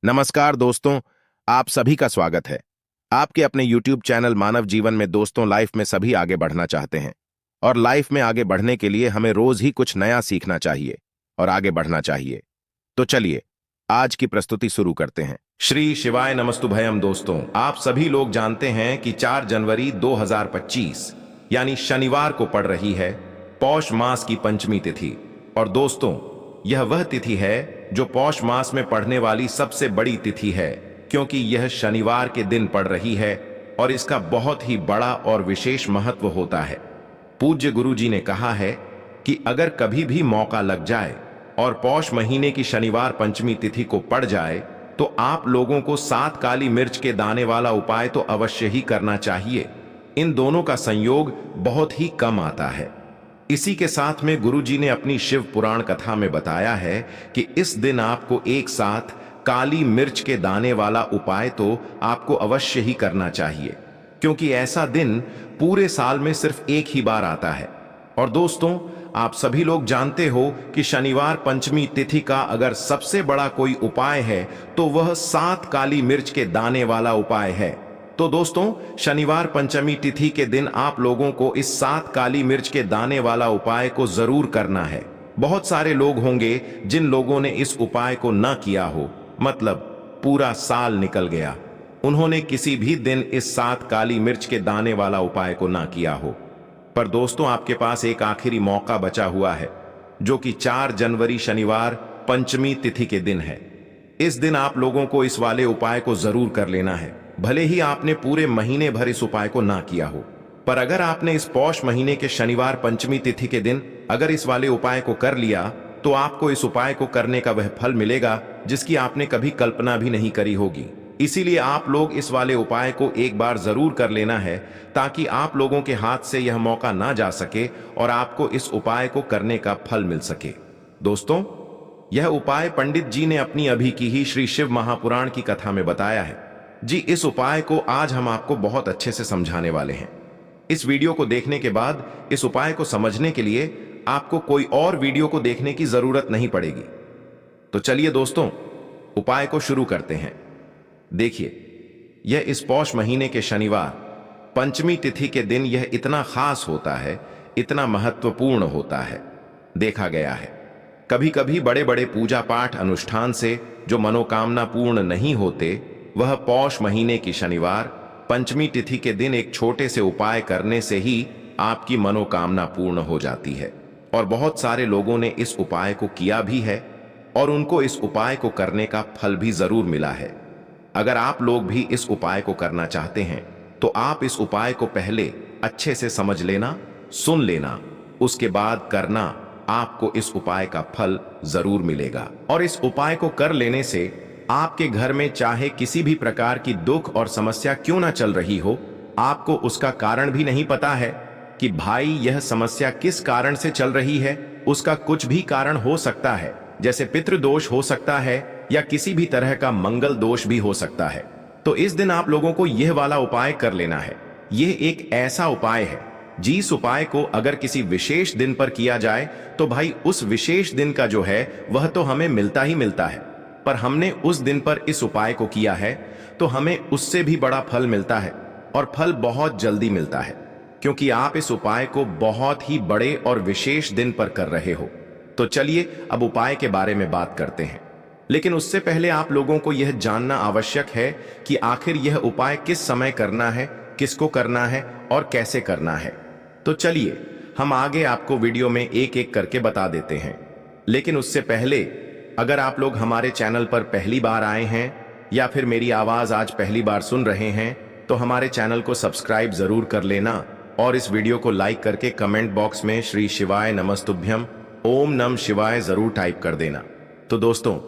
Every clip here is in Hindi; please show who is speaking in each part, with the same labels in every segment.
Speaker 1: नमस्कार दोस्तों, आप सभी का स्वागत है। आपके अपने YouTube चैनल मानव जीवन में दोस्तों लाइफ में सभी आगे बढ़ना चाहते हैं और लाइफ में आगे बढ़ने के लिए हमें रोज ही कुछ नया सीखना चाहिए और आगे बढ़ना चाहिए। तो चलिए आज की प्रस्तुति शुरू करते हैं। श्री शिवाय नमस्तुभयम। दोस्तों, आप सभी लोग जानते हैं कि 4 जनवरी 2025 यानी शनिवार को पड़ रही है पौष मास की पंचमी तिथि। और दोस्तों, यह वह तिथि है जो पौष मास में पड़ने वाली सबसे बड़ी तिथि है, क्योंकि यह शनिवार के दिन पड़ रही है और इसका बहुत ही बड़ा और विशेष महत्व होता है। पूज्य गुरु जी ने कहा है कि अगर कभी भी मौका लग जाए और पौष महीने की शनिवार पंचमी तिथि को पड़ जाए तो आप लोगों को 7 काली मिर्च के दाने वाला उपाय तो अवश्य ही करना चाहिए। इन दोनों का संयोग बहुत ही कम आता है। इसी के साथ में गुरुजी ने अपनी शिव पुराण कथा में बताया है कि इस दिन आपको एक साथ काली मिर्च के दाने वाला उपाय तो आपको अवश्य ही करना चाहिए, क्योंकि ऐसा दिन पूरे साल में सिर्फ एक ही बार आता है। और दोस्तों, आप सभी लोग जानते हो कि शनिवार पंचमी तिथि का अगर सबसे बड़ा कोई उपाय है तो वह 7 काली मिर्च के दाने वाला उपाय है। तो दोस्तों, शनिवार पंचमी तिथि के दिन आप लोगों को इस 7 काली मिर्च के दाने वाला उपाय को जरूर करना है। बहुत सारे लोग होंगे जिन लोगों ने इस उपाय को ना किया हो, मतलब पूरा साल निकल गया, उन्होंने किसी भी दिन इस 7 काली मिर्च के दाने वाला उपाय को ना किया हो। पर दोस्तों, आपके पास एक आखिरी मौका बचा हुआ है, जो कि 4 जनवरी शनिवार पंचमी तिथि के दिन है। इस दिन आप लोगों को इस वाले उपाय को जरूर कर लेना है, भले ही आपने पूरे महीने भर इस उपाय को ना किया हो। पर अगर आपने इस पौष महीने के शनिवार पंचमी तिथि के दिन अगर इस वाले उपाय को कर लिया तो आपको इस उपाय को करने का वह फल मिलेगा जिसकी आपने कभी कल्पना भी नहीं करी होगी। इसीलिए आप लोग इस वाले उपाय को एक बार जरूर कर लेना है, ताकि आप लोगों के हाथ से यह मौका ना जा सके और आपको इस उपाय को करने का फल मिल सके। दोस्तों, यह उपाय पंडित जी ने अपनी अभी की ही श्री शिव महापुराण की कथा में बताया है जी। इस उपाय को आज हम आपको बहुत अच्छे से समझाने वाले हैं। इस वीडियो को देखने के बाद इस उपाय को समझने के लिए आपको कोई और वीडियो को देखने की जरूरत नहीं पड़ेगी। तो चलिए दोस्तों, उपाय को शुरू करते हैं। देखिए, यह इस पौष महीने के शनिवार पंचमी तिथि के दिन यह इतना खास होता है, इतना महत्वपूर्ण होता है। देखा गया है कभी कभी बड़े बड़े पूजा पाठ अनुष्ठान से जो मनोकामना पूर्ण नहीं होते, वह पौष महीने की शनिवार पंचमी तिथि के दिन एक छोटे से उपाय करने से ही आपकी मनोकामना पूर्ण हो जाती है। और बहुत सारे लोगों ने इस उपाय को किया भी है और उनको इस उपाय को करने का फल भी जरूर मिला है। अगर आप लोग भी इस उपाय को करना चाहते हैं तो आप इस उपाय को पहले अच्छे से समझ लेना, सुन लेना, उसके बाद करना। आपको इस उपाय का फल जरूर मिलेगा। और इस उपाय को कर लेने से आपके घर में चाहे किसी भी प्रकार की दुख और समस्या क्यों ना चल रही हो, आपको उसका कारण भी नहीं पता है कि भाई यह समस्या किस कारण से चल रही है। उसका कुछ भी कारण हो सकता है, जैसे पितृदोष हो सकता है या किसी भी तरह का मंगल दोष भी हो सकता है। तो इस दिन आप लोगों को यह वाला उपाय कर लेना है। यह एक ऐसा उपाय है जिस उपाय को अगर किसी विशेष दिन पर किया जाए तो भाई उस विशेष दिन का जो है वह तो हमें मिलता ही मिलता है, पर हमने उस दिन पर इस उपाय को किया है तो हमें उससे भी बड़ा फल मिलता है, और फल बहुत जल्दी मिलता है, क्योंकि आप इस उपाय को बहुत ही बड़े और विशेष दिन पर कर रहे हो। तो चलिए अब उपाय के बारे में बात करते हैं। लेकिन उससे पहले आप लोगों को यह जानना आवश्यक है कि आखिर यह उपाय किस समय करना है, किसको करना है और कैसे करना है। तो चलिए हम आगे आपको वीडियो में एक एक करके बता देते हैं। लेकिन उससे पहले, अगर आप लोग हमारे चैनल पर पहली बार आए हैं या फिर मेरी आवाज आज पहली बार सुन रहे हैं, तो हमारे चैनल को सब्सक्राइब जरूर कर लेना और इस वीडियो को लाइक करके कमेंट बॉक्स में श्री शिवाय नमस्तुभ्यम ओम नम शिवाय जरूर टाइप कर देना। तो दोस्तों,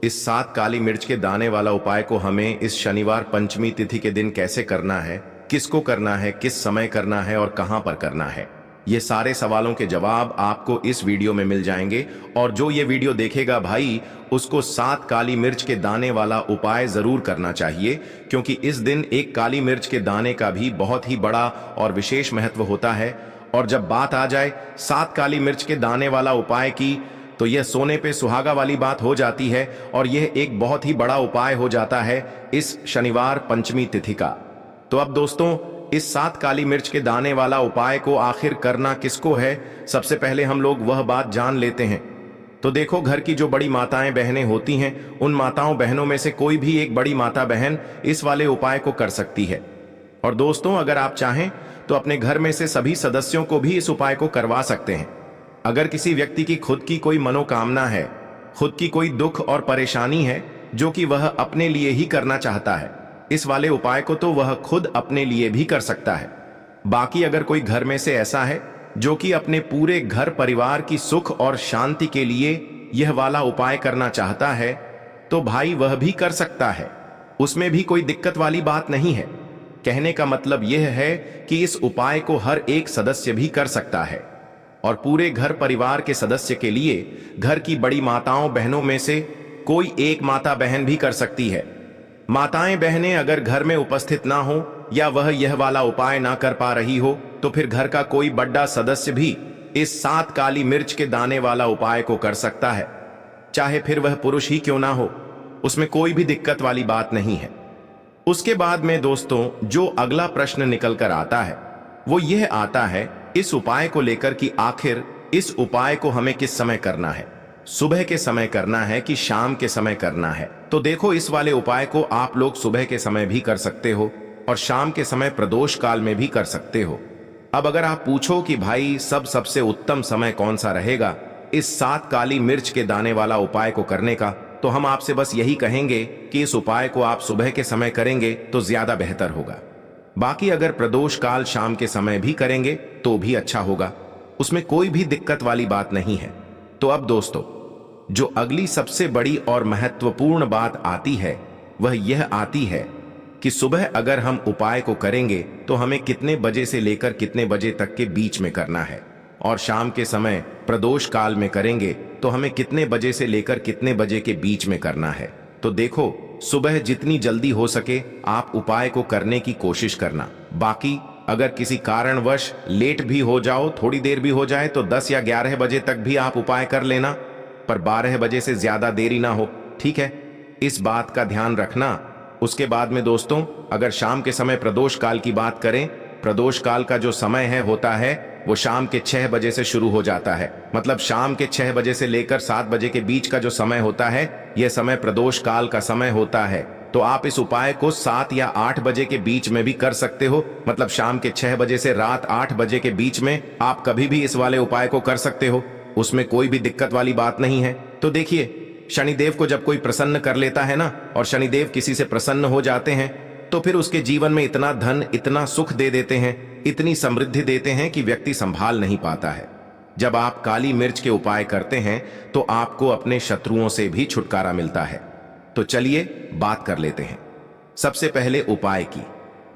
Speaker 1: इस 7 काली मिर्च के दाने वाला उपाय को हमें इस शनिवार पंचमी तिथि के दिन कैसे करना है, किसको करना है, किस समय करना है और कहां पर करना है, ये सारे सवालों के जवाब आपको इस वीडियो में मिल जाएंगे। और जो ये वीडियो देखेगा भाई, उसको 7 काली मिर्च के दाने वाला उपाय जरूर करना चाहिए, क्योंकि इस दिन एक काली मिर्च के दाने का भी बहुत ही बड़ा और विशेष महत्व होता है। और जब बात आ जाए 7 काली मिर्च के दाने वाला उपाय की, तो यह सोने पे सुहागा वाली बात हो जाती है और यह एक बहुत ही बड़ा उपाय हो जाता है इस शनिवार पंचमी तिथि का। तो अब दोस्तों, इस 7 काली मिर्च के दाने वाला उपाय को आखिर करना किसको है, सबसे पहले हम लोग वह बात जान लेते हैं। तो देखो, घर की जो बड़ी माताएं बहनें होती हैं, उन माताओं बहनों में से कोई भी एक बड़ी माता बहन इस वाले उपाय को कर सकती है। और दोस्तों, अगर आप चाहें तो अपने घर में से सभी सदस्यों को भी इस उपाय को करवा सकते हैं। अगर किसी व्यक्ति की खुद की कोई मनोकामना है, खुद की कोई दुख और परेशानी है जो कि वह अपने लिए ही करना चाहता है, इस वाले उपाय को तो वह खुद अपने लिए भी कर सकता है। बाकी अगर कोई घर में से ऐसा है जो कि अपने पूरे घर परिवार की सुख और शांति के लिए यह वाला उपाय करना चाहता है, तो भाई वह भी कर सकता है, उसमें भी कोई दिक्कत वाली बात नहीं है। कहने का मतलब यह है कि इस उपाय को हर एक सदस्य भी कर सकता है और पूरे घर परिवार के सदस्य के लिए घर की बड़ी माताओं बहनों में से कोई एक माता बहन भी कर सकती है। माताएं बहनें अगर घर में उपस्थित ना हो या वह यह वाला उपाय ना कर पा रही हो, तो फिर घर का कोई बड़ा सदस्य भी इस 7 काली मिर्च के दाने वाला उपाय को कर सकता है, चाहे फिर वह पुरुष ही क्यों ना हो, उसमें कोई भी दिक्कत वाली बात नहीं है। उसके बाद में दोस्तों, जो अगला प्रश्न निकल कर आता है वो यह आता है इस उपाय को लेकर कि आखिर इस उपाय को हमें किस समय करना है, सुबह के समय करना है कि शाम के समय करना है। तो देखो, इस वाले उपाय को आप लोग सुबह के समय भी कर सकते हो और शाम के समय प्रदोष काल में भी कर सकते हो। अब अगर आप पूछो कि भाई सबसे उत्तम समय कौन सा रहेगा इस 7 काली मिर्च के दाने वाला उपाय को करने का, तो हम आपसे बस यही कहेंगे कि इस उपाय को आप सुबह के समय करेंगे तो ज्यादा बेहतर होगा। बाकी अगर प्रदोष काल शाम के समय भी करेंगे तो भी अच्छा होगा, उसमें कोई भी दिक्कत वाली बात नहीं है। तो अब दोस्तों, जो अगली सबसे बड़ी और महत्वपूर्ण बात आती है वह यह आती है कि सुबह अगर हम उपाय को करेंगे तो हमें कितने बजे से लेकर कितने बजे तक के बीच में करना है, और शाम के समय प्रदोष काल में करेंगे तो हमें कितने बजे से लेकर कितने बजे के बीच में करना है। तो देखो, सुबह जितनी जल्दी हो सके आप उपाय को करने की कोशिश करना। बाकी अगर किसी कारणवश लेट भी हो जाओ, थोड़ी देर भी हो जाए, तो 10 या 11 बजे तक भी आप उपाय कर लेना, पर 12 बजे से ज्यादा देरी ना हो, ठीक है? इस बात का ध्यान रखना। उसके बाद में दोस्तों, अगर शाम के समय प्रदोष काल की बात करें, प्रदोष काल का जो समय है होता है वो शाम के 6 बजे से शुरू हो जाता है। मतलब शाम के 6 बजे से लेकर 7 बजे के बीच का जो समय होता है, यह समय प्रदोष काल का समय होता है। तो आप इस उपाय को 7 या 8 बजे के बीच में भी कर सकते हो। मतलब शाम के 6 बजे से रात 8 बजे के बीच में आप कभी भी इस वाले उपाय को कर सकते हो, उसमें कोई भी दिक्कत वाली बात नहीं है। तो देखिए, शनिदेव को जब कोई प्रसन्न कर लेता है ना, और शनिदेव किसी से प्रसन्न हो जाते हैं, तो फिर उसके जीवन में इतना धन, इतना सुख दे देते हैं, इतनी समृद्धि देते हैं कि व्यक्ति संभाल नहीं पाता है। जब आप काली मिर्च के उपाय करते हैं तो आपको अपने शत्रुओं से भी छुटकारा मिलता है। तो चलिए बात कर लेते हैं सबसे पहले उपाय की,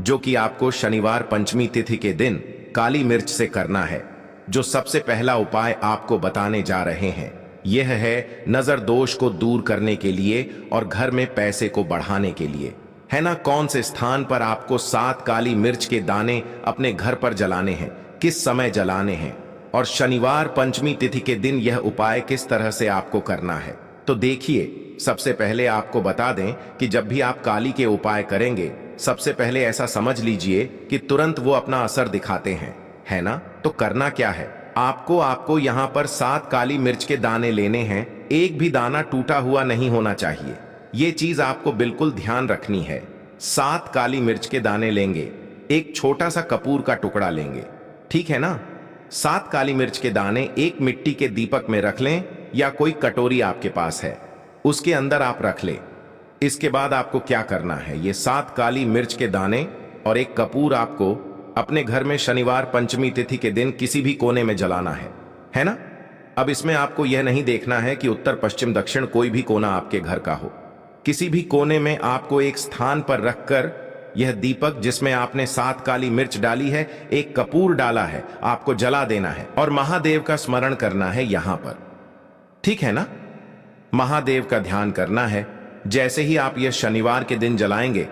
Speaker 1: जो कि आपको शनिवार पंचमी तिथि के दिन काली मिर्च से करना है। जो सबसे पहला उपाय आपको बताने जा रहे हैं यह है नजर दोष को दूर करने के लिए और घर में पैसे को बढ़ाने के लिए, है ना? कौन से स्थान पर आपको 7 काली मिर्च के दाने अपने घर पर जलाने हैं, किस समय जलाने हैं, और शनिवार पंचमी तिथि के दिन यह उपाय किस तरह से आपको करना है। तो देखिए, सबसे पहले आपको बता दें कि जब भी आप काली के उपाय करेंगे, सबसे पहले ऐसा समझ लीजिए कि तुरंत वो अपना असर दिखाते हैं, है ना? तो करना क्या है, आपको यहाँ पर 7 काली मिर्च के दाने लेने हैं। एक भी दाना टूटा हुआ नहीं होना चाहिए, ये चीज आपको बिल्कुल ध्यान रखनी है। 7 काली मिर्च के दाने लेंगे, एक छोटा सा कपूर का टुकड़ा लेंगे, ठीक है ना? 7 काली मिर्च के दाने एक मिट्टी के दीपक में रख लें या कोई कटोरी आपके पास है उसके अंदर आप रख लें। इसके बाद आपको क्या करना है, ये 7 काली मिर्च के दाने और एक कपूर आपको अपने घर में शनिवार पंचमी तिथि के दिन किसी भी कोने में जलाना है ना? अब इसमें आपको यह नहीं देखना है कि उत्तर पश्चिम दक्षिण कोई भी कोना आपके घर का हो, किसी भी कोने में आपको एक स्थान पर रखकर यह दीपक जिसमें आपने 7 काली मिर्च डाली है, एक कपूर डाला है, आपको जला देना है और महादेव का स्मरण करना है यहां पर, ठीक है ना? महादेव का ध्यान करना है। जैसे ही आप यह शनिवार के दिन जलाएंगे,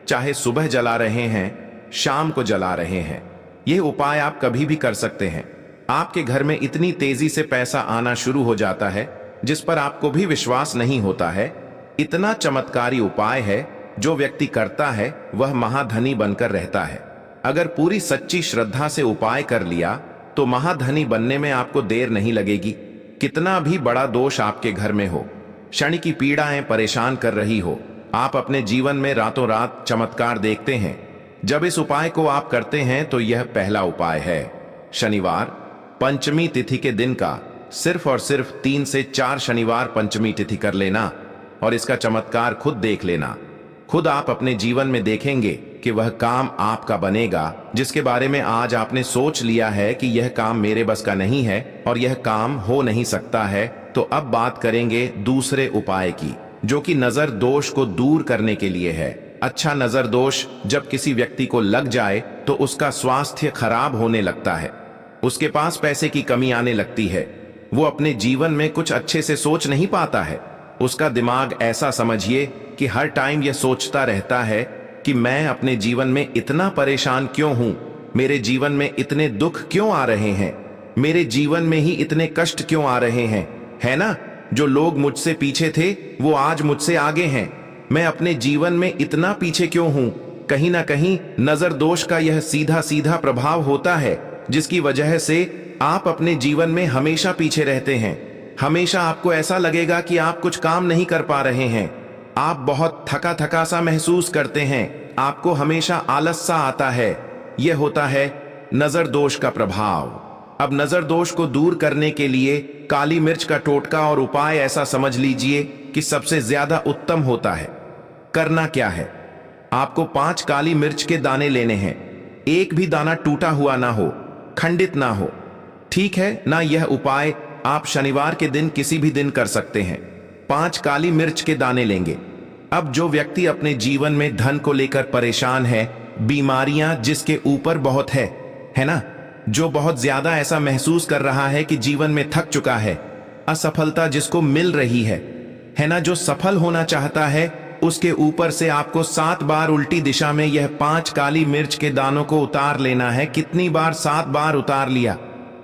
Speaker 1: चाहे सुबह जला रहे हैं, शाम को जला रहे हैं, यह उपाय आप कभी भी कर सकते हैं। आपके घर में इतनी तेजी से पैसा आना शुरू हो जाता है जिस पर आपको भी विश्वास नहीं होता है। इतना चमत्कारी उपाय है, जो व्यक्ति करता है वह महाधनी बनकर रहता है। अगर पूरी सच्ची श्रद्धा से उपाय कर लिया तो महाधनी बनने में आपको देर नहीं लगेगी। कितना भी बड़ा दोष आपके घर में हो, शनि की पीड़ाएं परेशान कर रही हो, आप अपने जीवन में रातों रात चमत्कार देखते हैं। जब इस उपाय को आप करते हैं तो यह पहला उपाय है। शनिवार पंचमी तिथि के दिन का सिर्फ और सिर्फ 3 से 4 शनिवार पंचमी तिथि कर लेना और इसका चमत्कार खुद देख लेना। खुद आप अपने जीवन में देखेंगे कि वह काम आपका बनेगा जिसके बारे में आज आपने सोच लिया है कि यह काम मेरे बस का नहीं है और यह काम हो नहीं सकता है। तो अब बात करेंगे दूसरे उपाय की, जो कि नजर दोष को दूर करने के लिए है। अच्छा नजर दोष जब किसी व्यक्ति को लग जाए तो उसका स्वास्थ्य खराब होने लगता है, उसके पास पैसे की कमी आने लगती है, वो अपने जीवन में कुछ अच्छे से सोच नहीं पाता है। उसका दिमाग ऐसा समझिए कि हर टाइम यह सोचता रहता है कि मैं अपने जीवन में इतना परेशान क्यों हूं, मेरे जीवन में इतने दुख क्यों आ रहे हैं, मेरे जीवन में ही इतने कष्ट क्यों आ रहे हैं, है ना। जो लोग मुझसे पीछे थे वो आज मुझसे आगे हैं, मैं अपने जीवन में इतना पीछे क्यों हूं। कहीं ना कहीं नजर दोष का यह सीधा सीधा प्रभाव होता है, जिसकी वजह से आप अपने जीवन में हमेशा पीछे रहते हैं। हमेशा आपको ऐसा लगेगा कि आप कुछ काम नहीं कर पा रहे हैं, आप बहुत थका थका सा महसूस करते हैं, आपको हमेशा आलस सा आता है। यह होता है नजर दोष का प्रभाव। अब नजर दोष को दूर करने के लिए काली मिर्च का टोटका और उपाय ऐसा समझ लीजिए कि सबसे ज्यादा उत्तम होता है। करना क्या है, आपको 5 काली मिर्च के दाने लेने हैं। एक भी दाना टूटा हुआ ना हो, खंडित ना हो, ठीक है ना। यह उपाय आप शनिवार के दिन किसी भी दिन कर सकते हैं। 5 काली मिर्च के दाने लेंगे। अब जो व्यक्ति अपने जीवन में धन को लेकर परेशान है, बीमारियां जिसके ऊपर बहुत है ना, जो बहुत ज्यादा ऐसा महसूस कर रहा है कि जीवन में थक चुका है, असफलता जिसको मिल रही है ना, जो सफल होना चाहता है, उसके ऊपर से आपको 7 बार उल्टी दिशा में यह 5 काली मिर्च के दानों को उतार लेना है। कितनी बार? 7 बार उतार लिया।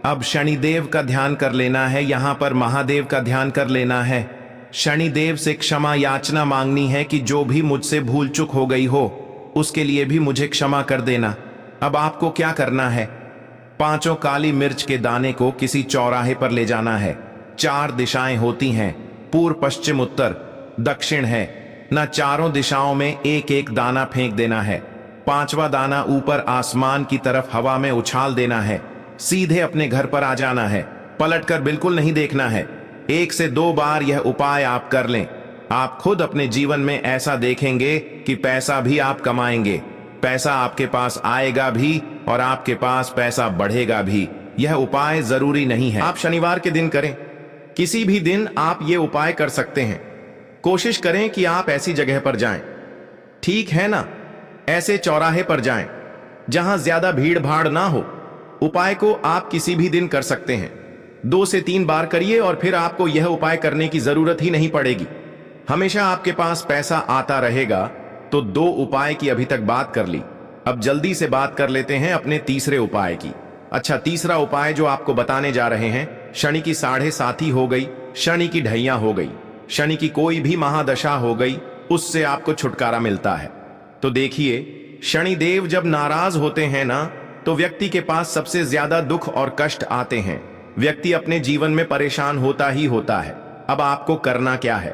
Speaker 1: अब शनिदेव का ध्यान कर लेना है, यहां पर महादेव का ध्यान कर लेना है। शनिदेव से क्षमा याचना मांगनी है कि जो भी मुझसे भूल चूक हो गई हो उसके लिए भी मुझे क्षमा कर देना। अब आपको क्या करना है, 5 काली मिर्च के दाने को किसी चौराहे पर ले जाना है। 4 दिशाएं होती हैं, पूर्व पश्चिम उत्तर दक्षिण है ना, चारों दिशाओं में एक एक दाना फेंक देना है। 5वां दाना ऊपर आसमान की तरफ हवा में उछाल देना है। सीधे अपने घर पर आ जाना है, पलटकर बिल्कुल नहीं देखना है। 1 से 2 बार यह उपाय आप कर लें, आप खुद अपने जीवन में ऐसा देखेंगे कि पैसा भी आप कमाएंगे, पैसा आपके पास आएगा भी और आपके पास पैसा बढ़ेगा भी। यह उपाय जरूरी नहीं है आप शनिवार के दिन करें, किसी भी दिन आप ये उपाय कर सकते हैं। कोशिश करें कि आप ऐसी जगह पर जाएं, ठीक है ना, ऐसे चौराहे पर जाएं जहां ज्यादा भीड़ भाड़ ना हो। उपाय को आप किसी भी दिन कर सकते हैं, 2 से 3 बार करिए और फिर आपको यह उपाय करने की जरूरत ही नहीं पड़ेगी। हमेशा आपके पास पैसा आता रहेगा। तो 2 उपाय की अभी तक बात कर ली, अब जल्दी से बात कर लेते हैं अपने तीसरे उपाय की। अच्छा, तीसरा उपाय जो आपको बताने जा रहे हैं, शनि की 7.5 हो गई, शनि की ढैया हो गई, शनि की कोई भी महादशा हो गई, उससे आपको छुटकारा मिलता है। तो देखिए, शनिदेव जब नाराज होते हैं ना, तो व्यक्ति के पास सबसे ज्यादा दुख और कष्ट आते हैं। व्यक्ति अपने जीवन में परेशान होता ही होता है। अब आपको करना क्या है,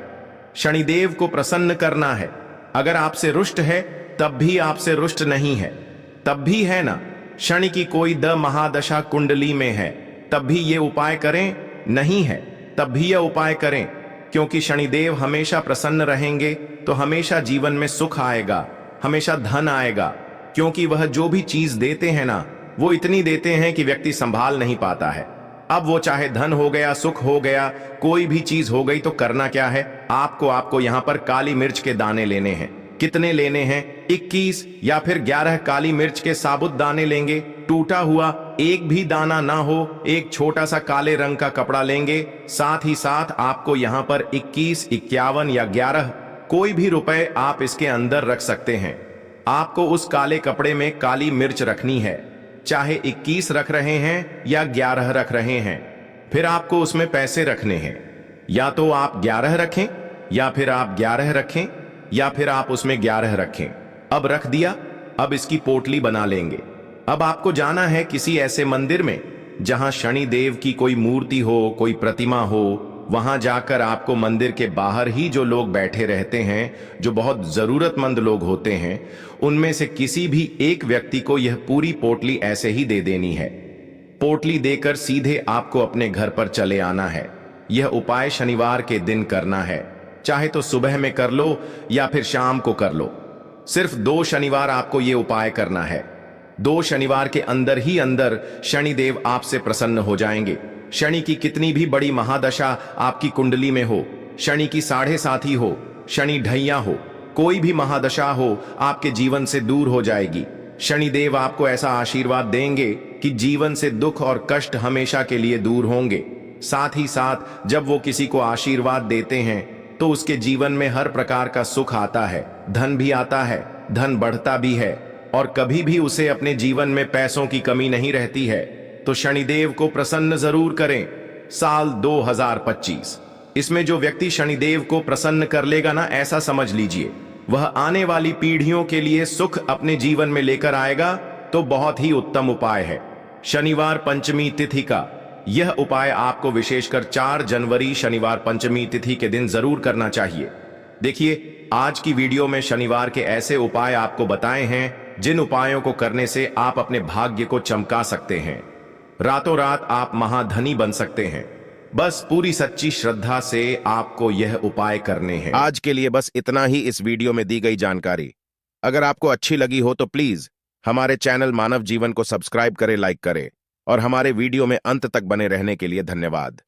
Speaker 1: शनिदेव को प्रसन्न करना है। अगर आपसे रुष्ट है तब भी आपसे रुष्ट नहीं है, तब भी है ना, शनि की कोई द महादशा कुंडली में है, तब भी ये उपाय करें, नहीं है तब भी यह उपाय करें, क्योंकि शनिदेव हमेशा प्रसन्न रहेंगे तो हमेशा जीवन में सुख आएगा, हमेशा धन आएगा। क्योंकि वह जो भी चीज देते हैं ना, वो इतनी देते हैं कि व्यक्ति संभाल नहीं पाता है। अब वो चाहे धन हो गया, सुख हो गया, कोई भी चीज हो गई, तो करना क्या है, आपको यहां पर काली मिर्च के दाने लेने हैं। कितने लेने हैं? 21 या फिर 11 काली मिर्च के साबुत दाने लेंगे। टूटा हुआ एक भी दाना ना हो, एक छोटा सा काले रंग का कपड़ा लेंगे। साथ ही साथ आपको यहां पर 21, 51 या 11 कोई भी रुपए आप इसके अंदर रख सकते हैं। आपको उस काले कपड़े में काली मिर्च रखनी है, चाहे 21 रख रहे हैं या 11 रख रहे हैं। फिर आपको उसमें पैसे रखने हैं। या तो आप 11 रखें, या फिर आप 11 रखें, या फिर आप उसमें 11 रखें। अब रख दिया। अब इसकी पोटली बना लेंगे। अब आपको जाना है किसी ऐसे मंदिर में जहां शनिदेव की कोई मूर्ति हो, कोई प्रतिमा हो। वहां जाकर आपको मंदिर के बाहर ही जो लोग बैठे रहते हैं, जो बहुत जरूरतमंद लोग होते हैं, उनमें से किसी भी एक व्यक्ति को यह पूरी पोटली ऐसे ही दे देनी है। पोटली देकर सीधे आपको अपने घर पर चले आना है। यह उपाय शनिवार के दिन करना है, चाहे तो सुबह में कर लो या फिर शाम को कर लो। सिर्फ 2 शनिवार आपको यह उपाय करना है। 2 शनिवार के अंदर ही अंदर शनिदेव आपसे प्रसन्न हो जाएंगे। शनि की कितनी भी बड़ी महादशा आपकी कुंडली में हो, शनि की 7.5 ही हो, शनि ढैया हो, कोई भी महादशा हो, आपके जीवन से दूर हो जाएगी। शनिदेव आपको ऐसा आशीर्वाद देंगे कि जीवन से दुख और कष्ट हमेशा के लिए दूर होंगे। साथ ही साथ जब वो किसी को आशीर्वाद देते हैं तो उसके जीवन में हर प्रकार का सुख आता है, धन भी आता है, धन बढ़ता भी है, और कभी भी उसे अपने जीवन में पैसों की कमी नहीं रहती है। तो शनिदेव को प्रसन्न जरूर करें। साल 2025, इसमें जो व्यक्ति शनिदेव को प्रसन्न कर लेगा ना, ऐसा समझ लीजिए वह आने वाली पीढ़ियों के लिए सुख अपने जीवन में लेकर आएगा। तो बहुत ही उत्तम उपाय है। शनिवार पंचमी तिथि का यह उपाय आपको विशेषकर 4 जनवरी शनिवार पंचमी तिथि के दिन जरूर करना चाहिए। देखिए, आज की वीडियो में शनिवार के ऐसे उपाय आपको बताए हैं जिन उपायों को करने से आप अपने भाग्य को चमका सकते हैं। रातों रात आप महाधनी बन सकते हैं। बस पूरी सच्ची श्रद्धा से आपको यह उपाय करने हैं। आज के लिए बस इतना ही इस वीडियो में दी गई जानकारी। अगर आपको अच्छी लगी हो तो प्लीज हमारे चैनल मानव जीवन को सब्सक्राइब करें, लाइक करें, और हमारे वीडियो में अंत तक बने रहने के लिए धन्यवाद।